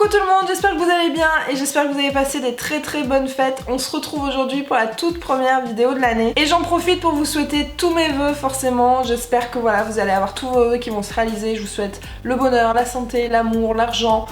Coucou tout le monde, j'espère que vous allez bien et j'espère que vous avez passé des très bonnes fêtes. On se retrouve aujourd'hui pour la toute première vidéo de l'année et j'en profite pour vous souhaiter tous mes vœux forcément. J'espère que voilà, vous allez avoir tous vos vœux qui vont se réaliser. Je vous souhaite le bonheur, la santé, l'amour, l'argent,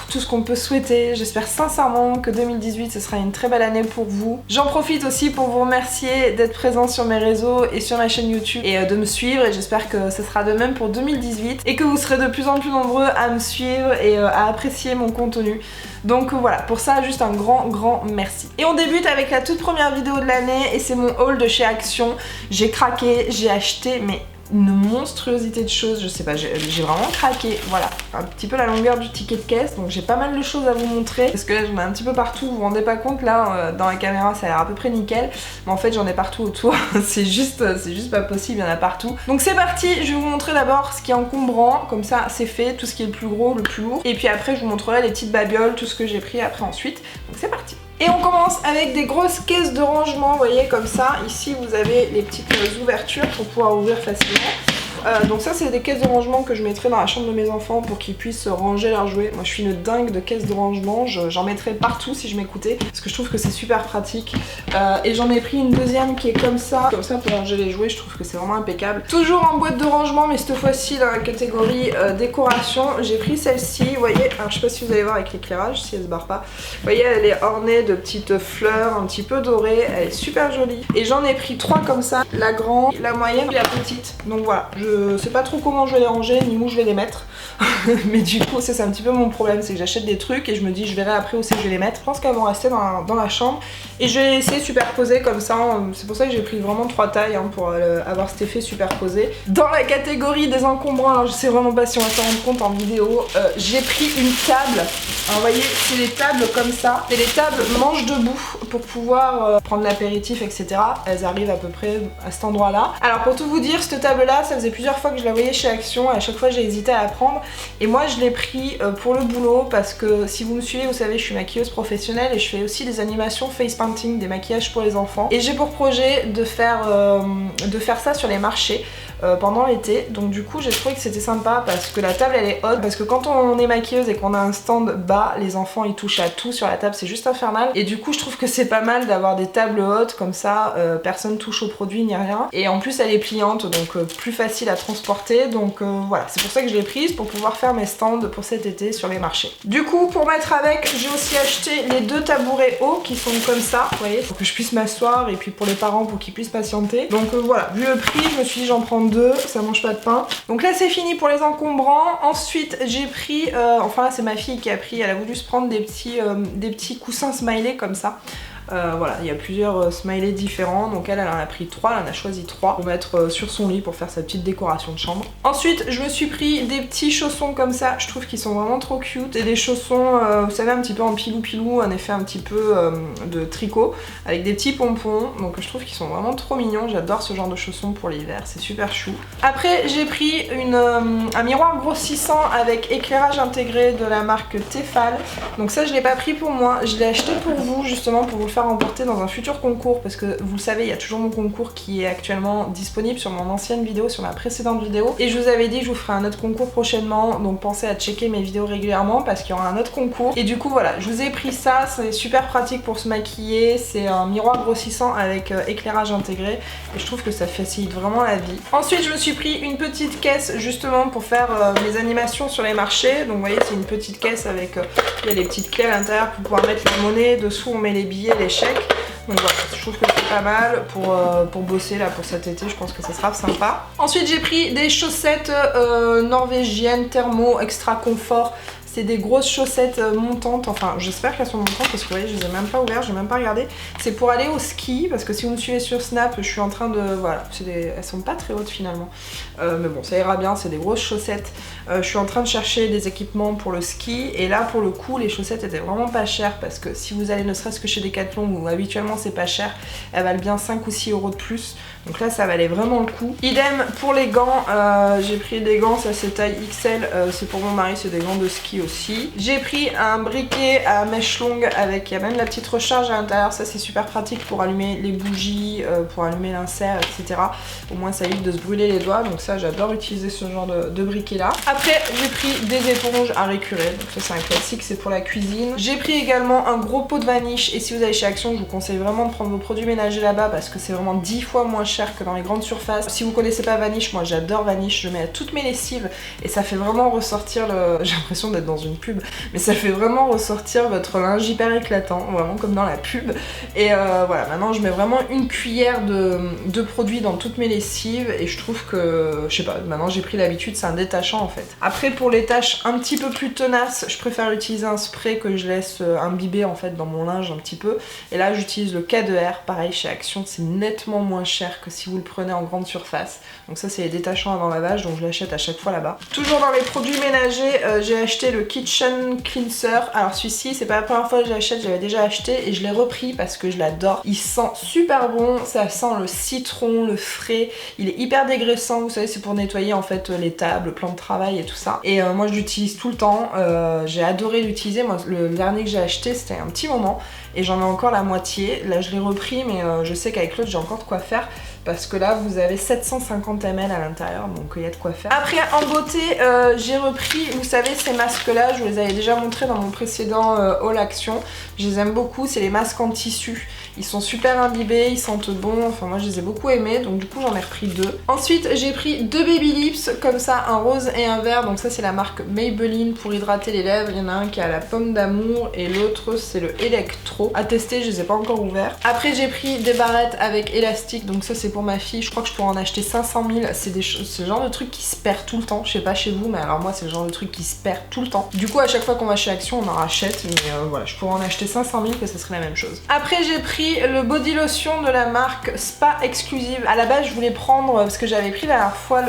tout ce qu'on peut souhaiter. J'espère sincèrement que 2018 ce sera une très belle année pour vous. J'en profite aussi pour vous remercier d'être présent sur mes réseaux et sur ma chaîne YouTube et de me suivre, et j'espère que ce sera de même pour 2018 et que vous serez de plus en plus nombreux à me suivre et à apprécier mon contenu. Donc voilà, pour ça juste un grand merci. Et on débute avec la toute première vidéo de l'année et c'est mon haul de chez Action. J'ai craqué, j'ai acheté mais une monstruosité de choses, je sais pas, j'ai vraiment craqué, voilà, un petit peu la longueur du ticket de caisse, donc j'ai pas mal de choses à vous montrer, parce que là j'en ai un petit peu partout, vous vous rendez pas compte, là dans la caméra ça a l'air à peu près nickel, mais en fait j'en ai partout autour, c'est juste pas possible, il y en a partout. Donc c'est parti, je vais vous montrer d'abord ce qui est encombrant, comme ça c'est fait, tout ce qui est le plus gros, le plus lourd, et puis après je vous montrerai les petites babioles, tout ce que j'ai pris après ensuite, donc c'est parti. Et on commence avec des grosses caisses de rangement, vous voyez comme ça, ici vous avez les petites ouvertures pour pouvoir ouvrir facilement. Donc ça c'est des caisses de rangement que je mettrai dans la chambre de mes enfants pour qu'ils puissent ranger leurs jouets. Moi je suis une dingue de caisses de rangement, j'en mettrai partout si je m'écoutais parce que je trouve que c'est super pratique. Et j'en ai pris une deuxième qui est comme ça pour ranger les jouets, je trouve que c'est vraiment impeccable. Toujours en boîte de rangement mais cette fois-ci dans la catégorie décoration, j'ai pris celle-ci, vous voyez, alors je sais pas si vous allez voir avec l'éclairage, si elle se barre pas. Vous voyez elle est ornée de petites fleurs un petit peu dorées, elle est super jolie. Et j'en ai pris 3 comme ça, la grande, la moyenne et la petite. Donc voilà, je sais pas trop comment je vais les ranger ni où je vais les mettre. Mais du coup c'est un petit peu mon problème, c'est que j'achète des trucs et je me dis je verrai après où c'est que je vais les mettre. Je pense qu'elles vont rester dans la chambre et je vais les laisser superposer comme ça. C'est pour ça que j'ai pris vraiment 3 tailles pour avoir cet effet superposé. Dans la catégorie des encombrants, alors je sais vraiment pas si on va s'en rendre compte en vidéo, j'ai pris une table. Alors vous voyez c'est les tables comme ça, c'est les tables manches debout pour pouvoir prendre l'apéritif etc. Elles arrivent à peu près à cet endroit là. Alors pour tout vous dire, cette table là ça faisait plusieurs fois que je la voyais chez Action et à chaque fois j'ai hésité à la prendre. Et moi je l'ai pris pour le boulot parce que si vous me suivez vous savez je suis maquilleuse professionnelle et je fais aussi des animations face painting, des maquillages pour les enfants. Et j'ai pour projet de faire ça sur les marchés pendant l'été. Donc du coup j'ai trouvé que c'était sympa parce que la table elle est haute, parce que quand on est maquilleuse et qu'on a un stand bas, les enfants ils touchent à tout sur la table, c'est juste infernal. Et du coup je trouve que c'est pas mal d'avoir des tables hautes comme ça, personne touche aux produits ni rien. Et en plus elle est pliante donc plus facile à transporter. Donc voilà, c'est pour ça que je l'ai prise, pour pouvoir faire mes stands pour cet été sur les marchés. Du coup pour mettre avec, j'ai aussi acheté les 2 tabourets hauts qui sont comme ça, vous voyez, pour que je puisse m'asseoir et puis pour les parents pour qu'ils puissent patienter. Donc voilà, vu le prix je me suis dit j'en prends 2, ça mange pas de pain. Donc là c'est fini pour les encombrants. Ensuite j'ai pris, enfin là c'est ma fille qui a pris, elle a voulu se prendre des petits coussins smiley comme ça. Voilà, il y a plusieurs smileys différents, donc elle en a pris 3, elle en a choisi 3 pour mettre sur son lit pour faire sa petite décoration de chambre. Ensuite je me suis pris des petits chaussons comme ça, je trouve qu'ils sont vraiment trop cute, et des chaussons vous savez un petit peu en pilou, un effet un petit peu de tricot avec des petits pompons, donc je trouve qu'ils sont vraiment trop mignons, j'adore ce genre de chaussons pour l'hiver, c'est super chou. Après j'ai pris un miroir grossissant avec éclairage intégré de la marque Tefal, donc ça je l'ai pas pris pour moi, je l'ai acheté pour vous justement pour vous le faire remporter dans un futur concours, parce que vous le savez il y a toujours mon concours qui est actuellement disponible sur mon ancienne vidéo, sur ma précédente vidéo, et je vous avais dit que je vous ferai un autre concours prochainement, donc pensez à checker mes vidéos régulièrement parce qu'il y aura un autre concours. Et du coup voilà, je vous ai pris ça, c'est super pratique pour se maquiller, c'est un miroir grossissant avec éclairage intégré et je trouve que ça facilite vraiment la vie. Ensuite je me suis pris une petite caisse justement pour faire mes animations sur les marchés, donc vous voyez c'est une petite caisse avec il y a les petites clés à l'intérieur pour pouvoir mettre la monnaie, dessous on met les billets, les chèques. Donc voilà, je trouve que c'est pas mal pour bosser là pour cet été, je pense que ça sera sympa. Ensuite j'ai pris des chaussettes norvégiennes thermo extra confort. C'est des grosses chaussettes montantes, enfin j'espère qu'elles sont montantes parce que vous voyez je les ai même pas ouvertes, j'ai même pas regardé. C'est pour aller au ski parce que si vous me suivez sur Snap, je suis en train de... Voilà, elles sont pas très hautes finalement. Mais bon ça ira bien, c'est des grosses chaussettes. Je suis en train de chercher des équipements pour le ski et là pour le coup les chaussettes étaient vraiment pas chères parce que si vous allez ne serait-ce que chez Decathlon où habituellement c'est pas cher, elles valent bien 5 ou 6 € de plus. Donc là ça valait vraiment le coup. Idem pour les gants, j'ai pris des gants, ça c'est taille XL, c'est pour mon mari, c'est des gants de ski aussi. J'ai pris un briquet à mèche longue avec, il y a même la petite recharge à l'intérieur, ça c'est super pratique pour allumer les bougies, pour allumer l'insert, etc. Au moins ça évite de se brûler les doigts, donc ça j'adore utiliser ce genre de briquet là. Après j'ai pris des éponges à récurer, donc ça c'est un classique, c'est pour la cuisine. J'ai pris également un gros pot de vaniche, et si vous allez chez Action, je vous conseille vraiment de prendre vos produits ménagers là-bas parce que c'est vraiment 10 fois moins cher que dans les grandes surfaces. Si vous connaissez pas Vanish, moi j'adore Vanish, je mets à toutes mes lessives et ça fait vraiment ressortir le... J'ai l'impression d'être dans une pub, mais ça fait vraiment ressortir votre linge hyper éclatant, vraiment comme dans la pub. Et voilà, maintenant je mets vraiment une cuillère de produit dans toutes mes lessives et je trouve que, je sais pas, maintenant j'ai pris l'habitude, c'est un détachant en fait. Après pour les tâches un petit peu plus tenaces, je préfère utiliser un spray que je laisse imbiber en fait dans mon linge un petit peu. Et là j'utilise le K2R, pareil chez Action, c'est nettement moins cher que si vous le prenez en grande surface. Donc ça c'est les détachants avant lavage, donc je l'achète à chaque fois là-bas. Toujours dans les produits ménagers, j'ai acheté le Kitchen Cleanser. Alors celui-ci c'est pas la première fois que j'achète, j'avais déjà acheté et je l'ai repris parce que je l'adore. Il sent super bon, ça sent le citron, le frais, il est hyper dégraissant, vous savez c'est pour nettoyer en fait les tables, le plan de travail et tout ça. Et moi je l'utilise tout le temps, j'ai adoré l'utiliser. Moi le dernier que j'ai acheté c'était un petit moment et j'en ai encore la moitié. Là je l'ai repris mais je sais qu'avec l'autre j'ai encore de quoi faire. Parce que là vous avez 750 ml à l'intérieur, donc il y a de quoi faire. Après en beauté, j'ai repris, vous savez ces masques là, je vous les avais déjà montrés dans mon précédent haul Action. Je les aime beaucoup, c'est les masques en tissu. Ils sont super imbibés, ils sentent bon, enfin moi je les ai beaucoup aimés, donc du coup j'en ai repris 2. Ensuite j'ai pris 2 baby lips, comme ça, un rose et un vert, donc ça c'est la marque Maybelline pour hydrater les lèvres. Il y en a un qui a la pomme d'amour et l'autre c'est le Electro. À tester, je les ai pas encore ouverts. Après j'ai pris des barrettes avec élastique, donc ça c'est pour ma fille, je crois que je pourrais en acheter 500 000, c'est le genre de truc qui se perd tout le temps, je sais pas chez vous, mais alors moi c'est le genre de truc qui se perd tout le temps. Du coup à chaque fois qu'on va chez Action on en rachète, mais voilà, je pourrais en acheter 500 000 que ce serait la même chose. Après j'ai pris le body lotion de la marque Spa Exclusive. À la base je voulais prendre, parce que j'avais pris la dernière fois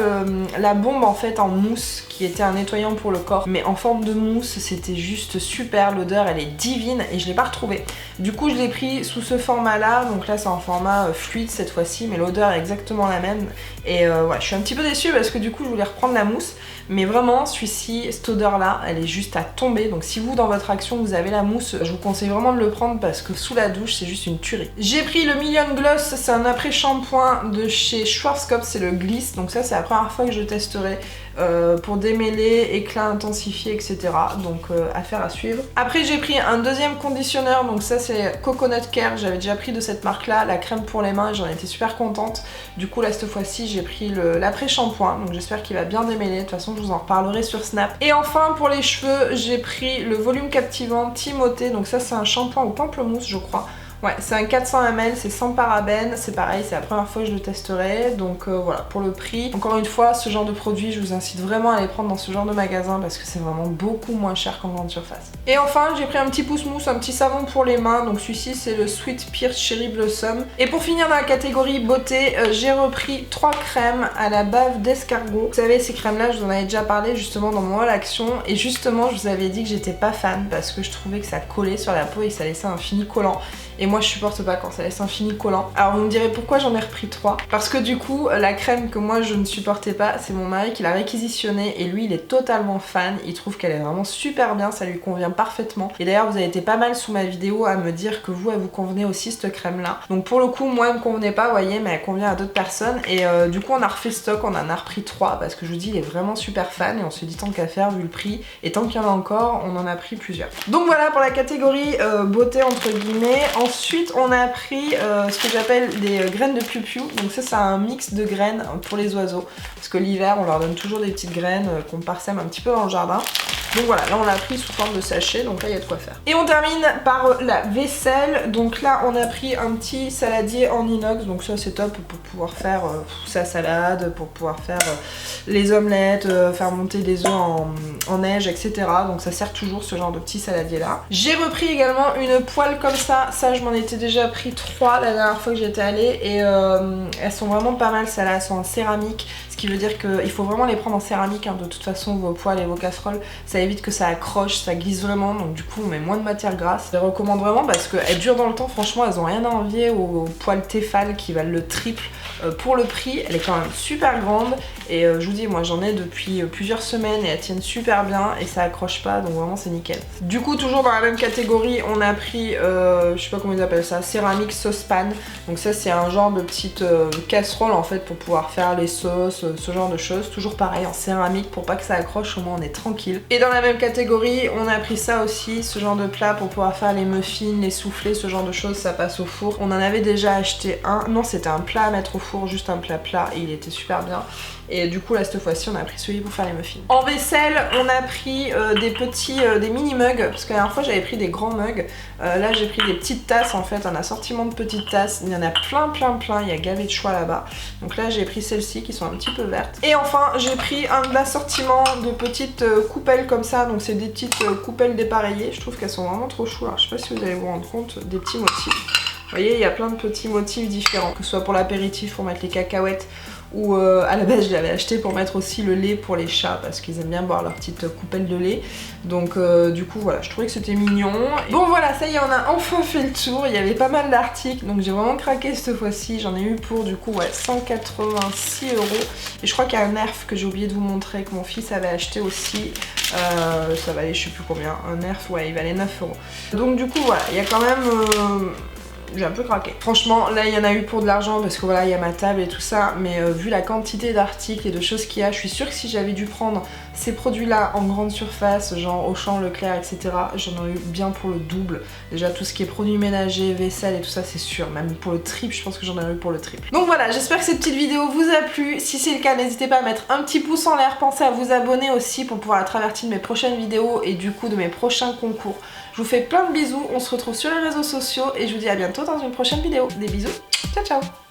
la bombe en fait en mousse, qui était un nettoyant pour le corps, mais en forme de mousse, c'était juste super, l'odeur elle est divine et je l'ai pas retrouvée. Du coup je l'ai pris sous ce format là, donc là c'est en format fluide cette fois-ci, mais l'odeur est exactement la même. Et ouais, je suis un petit peu déçue parce que du coup je voulais reprendre la mousse, mais vraiment celui-ci, cette odeur là, elle est juste à tomber. Donc si vous dans votre Action vous avez la mousse, je vous conseille vraiment de le prendre parce que sous la douche c'est juste une tuerie. J'ai pris le Million Gloss, c'est un après-shampoing de chez Schwarzkopf, c'est le Gliss, donc ça c'est la première fois que je testerai. Pour démêler, éclat intensifié, etc. Donc affaire à suivre. Après j'ai pris un deuxième conditionneur, donc ça c'est Coconut Care, j'avais déjà pris de cette marque là, la crème pour les mains et j'en étais super contente. Du coup là cette fois-ci j'ai pris l'après-shampoing, donc j'espère qu'il va bien démêler, de toute façon je vous en reparlerai sur Snap. Et enfin pour les cheveux j'ai pris le volume captivant Timothée, donc ça c'est un shampoing au pamplemousse je crois. Ouais, c'est un 400 ml, c'est sans parabènes, c'est pareil, c'est la première fois que je le testerai, donc voilà, pour le prix. Encore une fois, ce genre de produit, je vous incite vraiment à les prendre dans ce genre de magasin parce que c'est vraiment beaucoup moins cher qu'en grande surface. Et enfin, j'ai pris un petit pouce-mousse, un petit savon pour les mains, donc celui-ci c'est le Sweet Peach Cherry Blossom. Et pour finir dans la catégorie beauté, j'ai repris 3 crèmes à la bave d'escargot. Vous savez, ces crèmes-là, je vous en avais déjà parlé justement dans mon haul Action, et justement, je vous avais dit que j'étais pas fan parce que je trouvais que ça collait sur la peau et que ça laissait un fini collant. Et moi je supporte pas quand ça laisse un fini collant. Alors vous me direz pourquoi j'en ai repris 3. Parce que du coup la crème que moi je ne supportais pas, c'est mon mari qui l'a réquisitionnée et lui il est totalement fan. Il trouve qu'elle est vraiment super bien, ça lui convient parfaitement. Et d'ailleurs vous avez été pas mal sous ma vidéo à me dire que vous elle vous convenait aussi cette crème là. Donc pour le coup moi elle me convenait pas, vous voyez, mais elle convient à d'autres personnes. Et du coup on a refait stock, on en a repris 3 parce que je vous dis il est vraiment super fan et on se dit tant qu'à faire vu le prix. Et tant qu'il y en a encore, on en a pris plusieurs. Donc voilà pour la catégorie beauté entre guillemets. Ensuite on a pris ce que j'appelle des graines de piou-piou. Donc ça c'est un mix de graines pour les oiseaux. Parce que l'hiver on leur donne toujours des petites graines qu'on parsème un petit peu dans le jardin. Donc voilà, là on l'a pris sous forme de sachet, donc là il y a de quoi faire. Et on termine par la vaisselle. Donc là on a pris un petit saladier en inox, donc ça c'est top pour pouvoir faire sa salade, pour pouvoir faire les omelettes, faire monter des œufs en neige, etc. Donc ça sert toujours ce genre de petit saladier là. J'ai repris également une poêle comme ça je m'en étais déjà pris 3 la dernière fois que j'étais allée et elles sont vraiment pas mal celles-là, elles sont en céramique. Ce qui veut dire qu'il faut vraiment les prendre en céramique, hein, de toute façon vos poêles et vos casseroles, ça évite que ça accroche, ça glisse vraiment, donc du coup on met moins de matière grasse. Je les recommande vraiment parce qu'elles durent dans le temps, franchement elles ont rien à envier aux poils Tefal qui valent le triple pour le prix. Elle est quand même super grande et je vous dis moi j'en ai depuis plusieurs semaines et elles tiennent super bien et ça accroche pas, donc vraiment c'est nickel. Du coup toujours dans la même catégorie on a pris, je sais pas comment ils appellent ça, céramique saucepan. Donc ça c'est un genre de petite casserole en fait pour pouvoir faire les sauces, ce genre de choses. Toujours pareil en céramique pour pas que ça accroche, au moins on est tranquille. Et dans la même catégorie on a pris ça aussi, ce genre de plat pour pouvoir faire les muffins, les soufflés, ce genre de choses, ça passe au four. On en avait déjà acheté un, non c'était un plat à mettre au four, juste un plat et il était super bien. Et du coup là cette fois-ci on a pris celui pour faire les muffins. En vaisselle on a pris des mini mugs, parce que la dernière fois j'avais pris des grands mugs. Là j'ai pris des petites tasses en fait, un assortiment de petites tasses. Il y en a plein, il y a gavé de choix là-bas. Donc là j'ai pris celles-ci qui sont un petit peu vertes. Et enfin j'ai pris un assortiment de petites coupelles comme ça. Donc c'est des petites coupelles dépareillées. Je trouve qu'elles sont vraiment trop chou. Alors je sais pas si vous allez vous rendre compte des petits motifs. Vous voyez il y a plein de petits motifs différents, que ce soit pour l'apéritif, pour mettre les cacahuètes, ou à la base je l'avais acheté pour mettre aussi le lait pour les chats parce qu'ils aiment bien boire leur petite coupelle de lait. Donc du coup voilà, je trouvais que c'était mignon. Bon voilà, ça y est, on a enfin fait le tour. Il y avait pas mal d'articles, donc j'ai vraiment craqué cette fois-ci. J'en ai eu pour du coup ouais 186 €. Et je crois qu'il y a un Nerf que j'ai oublié de vous montrer, que mon fils avait acheté aussi. Ça valait je sais plus combien. Un Nerf, ouais, il valait 9 €. Donc du coup voilà, il y a quand même... j'ai un peu craqué. Franchement, là, il y en a eu pour de l'argent parce que voilà, il y a ma table et tout ça. Mais vu la quantité d'articles et de choses qu'il y a, je suis sûre que si j'avais dû prendre ces produits-là en grande surface, genre Auchan, Leclerc, etc., j'en aurais eu bien pour le double. Déjà, tout ce qui est produits ménagers, vaisselle et tout ça, c'est sûr. Même pour le triple, je pense que j'en aurais eu pour le triple. Donc voilà, j'espère que cette petite vidéo vous a plu. Si c'est le cas, n'hésitez pas à mettre un petit pouce en l'air. Pensez à vous abonner aussi pour pouvoir être averti de mes prochaines vidéos et du coup de mes prochains concours. Je vous fais plein de bisous, on se retrouve sur les réseaux sociaux et je vous dis à bientôt dans une prochaine vidéo. Des bisous, ciao ciao.